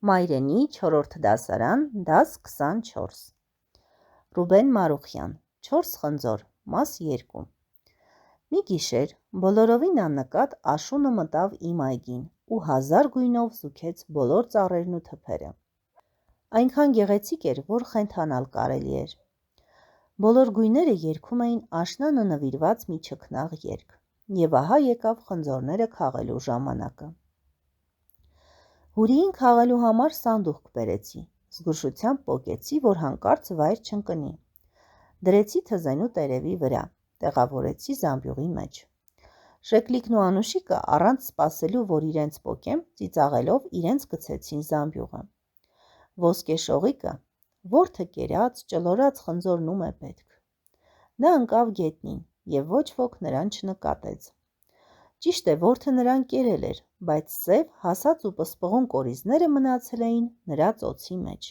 Մայրենի 4-րդ դասարան, դաս 24։ Ռուբեն Մարուխյան, 4 խնձոր, մաս 2։ Մի գիշեր բոլորովին աննկատ աշունը մտավ իմ այգին ու 1000 գույնով զուգեց բոլոր ծառերն ու թփերը։ Այնքան գեղեցիկ էր, որ խենթանալ կարելի էր։ Բոլոր գույները երգում էին աշնանը նվիրված մի չքնաղ երգ, և ահա եկավ խնձորները քաղելու ժամանակը։ Հուրիին քաղելու համար սանդուղք բերեցի, զգուշությամբ պոկեցի, որ հանկարծ վայր չընկնի։ Դրեցի թզենու տերևի վրա, տեղավորեցի զամբյուղի մեջ։ Շեկլիկն ու Անուշիկը առանց սպասելու, որ իրենց պոկեմ, ծիծաղելով իրենց գցեցին զամբյուղը։ Ոսկեշողիկը, որդը կերած, ճլորած խնձորն է պետք։ Նա ընկավ գետնին, և ոչ ոք նրան չնկատեց։ Ճիշտ է, որդը նրան կերել էր, բայց սև, հասած ու պսպղուն կորիզները մնացել էին նրա ծոցի մեջ։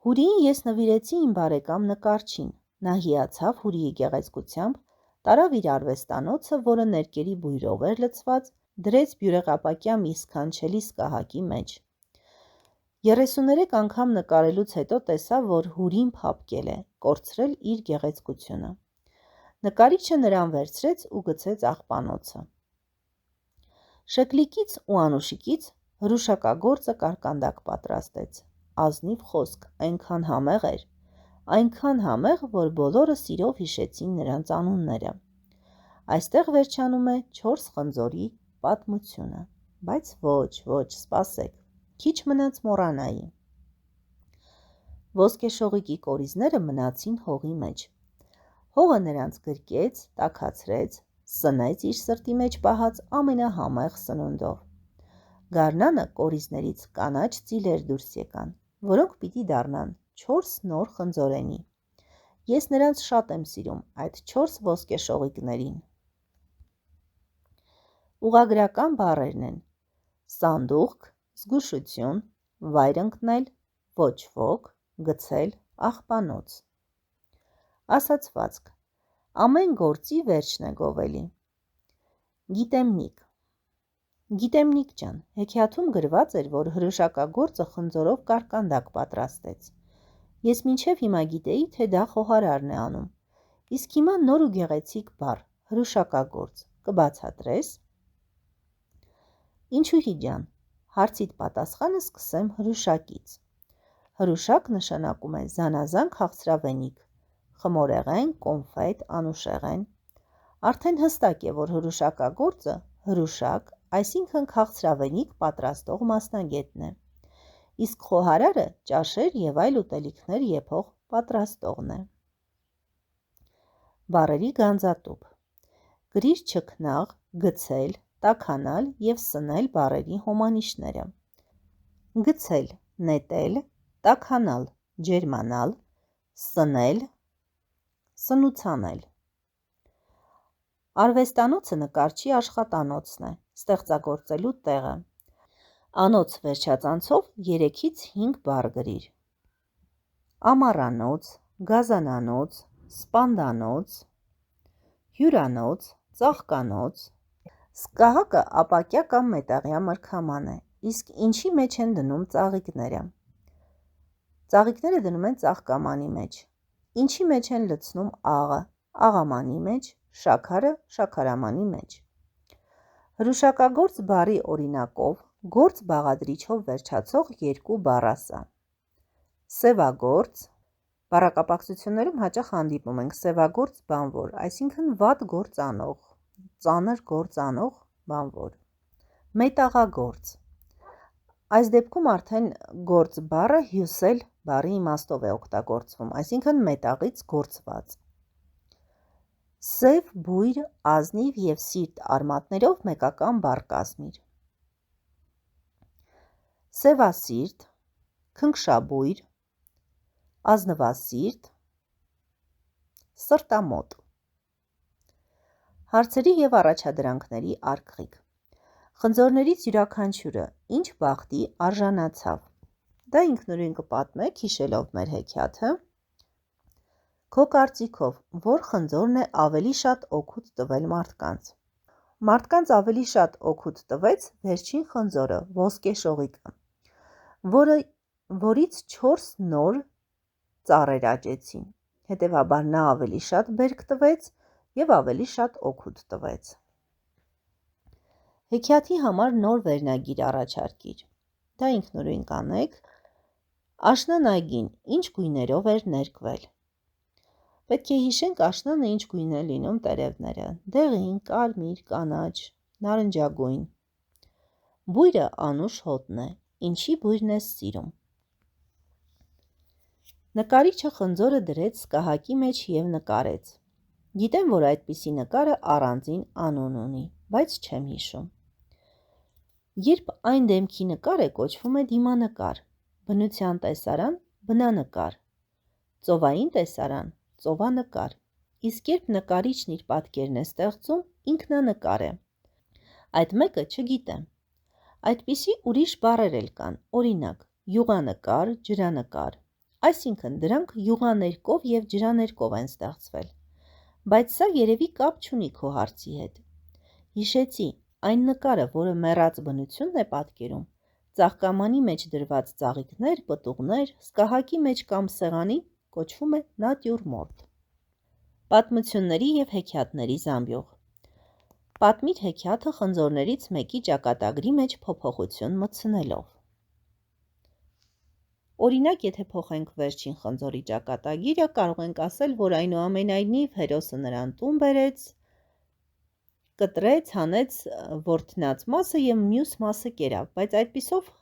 Հուրիին ես նվիրեցի իմ բարեկամ նկարչին, նա հիացավ Հուրիի գեղեցկությամբ, տարավ իր արվեստանոցը, որը ներկերի բույրով էր լցված, դրեց բյուրեղապակյա մի սքանչելի սկահակի մեջ։ 33 անգամ նկարելուց հետո տեսավ, որ Հուրին փափկել է, կորցրել իր գեղեցկությունը։ Նկարիչը նրան վերցրեց ու գցեց աղբանոցը։ Շեկլիկից ու Անուշիկից հրուշակագործը կարկանդակ պատրաստեց։ Ազնիվ խոսք, այնքան համեղ, որ բոլորը սիրով հիշեցին նրանց անունները։ Այստեղ վերջանում է 4 խնձորի պատմությունը, բայց ոչ, սպասեք, քիչ մնաց մոռանայի։ Ոսկեշողիկի կորիզները մնացին հողի մեջ։ Հողը նրանց գրկեց, տաքացրեց, սնեց իր սրտի մեջ պահած ամենահամեղ սնունդով։ Գարնանը կորիզներից կանաչ ծիլեր դուրս եկան, որոնք պիտի դառնան 4 նոր խնձորենի։ Ես նրանց շատ եմ սիրում, այդ 4 ոսկեշողիկներին։ Ուղղագրական բառերն են սանդուղք, զգուշություն, վայր ընկնել, ոչ ոք, գցել, աղբանոց։ Ասացվածք. ամեն գործի վերջն է գովելի։ Գիտեմնիկ ջան, հեքիաթում գրված էր, որ հրուշակագործը խնձորով կարկանդակ պատրաստեց։ Ես մինչև հիմա գիտեի, թե դա խոհարարն է անում։ Իսկ հիմա նոր ու գեղեցիկ բառ՝ հրուշակագործ, կբացատրես։ Ինչուհի ջան, հարցիդ պատասխանը սկսեմ հրուշակից։ Հրուշակ նշանակում է զանազան քաղցրավենիք, խմորեղեն, կոնֆետ, անուշեղեն։ Արդեն հստակ է, որ հրուշակագործը հրուշակ, այսինքն քաղցրավենիք պատրաստող մասնագետն է, իսկ խոհարարը ճաշեր և այլ ուտելիքներ եփող պատրաստողն է։ Բառերի գանձատուփ։ Գրիր չքնաղ, գցել, տաքանալ և սնել բառերի հոմանիշները։ Գցել՝ նետել, տաքանալ՝ ջերմանալ, սնել՝ սնուցանել։ Արվեստանոցը նկարչի աշխատանոցն է, ստեղծագործելու տեղը։ Անոց վերջածանցով 3-ից 5 բառ գրիր։ Ամառանոց, գազանանոց, սպանդանոց, հյուրանոց, ծաղկանոց։ Սկահակը ապակյա կամ մետաղյա մրգաման է, իսկ ինչի մեջ են դնում ծաղիկները։ Ծաղիկները դնում են ծաղկամանի մեջ։ Ինչի մեջ են լցնում աղը, աղամանի մեջ, շաքարը, շաքարամանի մեջ։ Հրուշակագործ բառի օրինակով գործ բաղադրիչով վերջացող 2 բառ ասա։ Սևագործ։ Բառակապակցություններում հաճախ հանդիպում ենք սևագործ բանվոր, այսինքն վատ գործ անող, ծանր գործ անող բանվոր։ Մետաղագործ։ Այս դեպքում արդեն գործ բառը հյուսել բառի իմաստով է օգտագործվում, այսինքն մետաղից գործված։ Սև, բույր, ազնիվ և սիրտ արմատներով մեկական բառ կազմիր։ Սևասիրտ, քնքշաբույր, ազնվասիրտ, սրտամոտ։ Հարցերի և առաջադրանքների արգղիկ։ Խնձորներից յուրաքանչյուրը ինչ բախտի արժանացավ։ Դա ինքնուրույն կպատմեք, հիշելով մեր հեքիաթը։ Քո կարծիքով, որ խնձորն է ավելի շատ օգուտ տվել մարդկանց։ Մարդկանց ավելի շատ օգուտ տվեց վերջին խնձորը, ոսկե շողիկը, որից 4 նոր ծառեր աճեցին, հետևաբար նա ավելի շատ բերք տվեց և ավելի շատ օգուտ տվեց։ Հեքիաթի համար նոր վերնագիր առաջարկիր։ Դա ինքնուրույն կանեք։ Աշնան այգին ինչ գույներով էր ներկվել։ Պետք է հիշենք աշնանը ինչ գույն է լինում տերևները՝ դեղին, կարմիր, կանաչ, նարնջագույն։ Բույրը անուշ հոտն է։ Ինչի բույրն ես սիրում։ Նկարիչը խնձորը դրեց սկահակի մեջ և նկարեց։ Գիտեմ, որ այդպիսի նկարը առանձին անուն ունի, բայց չեմ հիշում։ Երբ այն դեմքի նկար է, կոչվում է դիմանկար, բնության տեսարան՝ բնանկար, ծովային տեսարան՝ ծովանկար, իսկ երբ նկարիչն իր պատկերն է ստեղծում, ինքնանկար է։ Այդ մեկը չգիտեմ։ Այդպիսի ուրիշ բառեր էլ կան, օրինակ՝ յուղանկար, ջրանկար, այսինքն դրանք յուղաներկով և ջրաներկով են ստեղծվել, բայց սա երևի կապ չունի քո հարցի հետ։ Հիշեցի, այն նկարը, որը մեռած բնությունն է պատկերում, ծաղկամանի մեջ դրված ծաղիկներ, պտուղներ, սկահակի մեջ կամ սեղանի, կոչվում է նատյուրմորտ։ Պատմությունների և հեքիաթների զամբյուղ։ Պատմիր հեքիաթը խնձորներից մեկի ճակատագրի մեջ փոփոխություն մտցնելով։ Օրինակ, եթե փոխենք վերջին խնձորի ճակատագիրը, կարող ենք ասել, որ այնուամենայնիվ հերոսը նրան տուն բերեց, կտրեց, հանեց որթնած մասը և մյուս մասը կերավ, բայց այդպիսով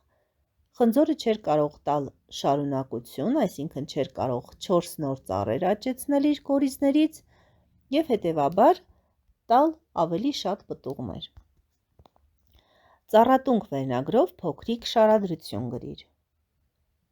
խնձորը չէր կարող տալ շարունակություն, այսինքն չէր կարող 4 նոր ծառեր աճեցնել իր կորիզներից և հետևաբար տալ ավելի շատ պտուղներ։ Ծառատունք վերնագրով փոքրիկ շարադրություն գրիր։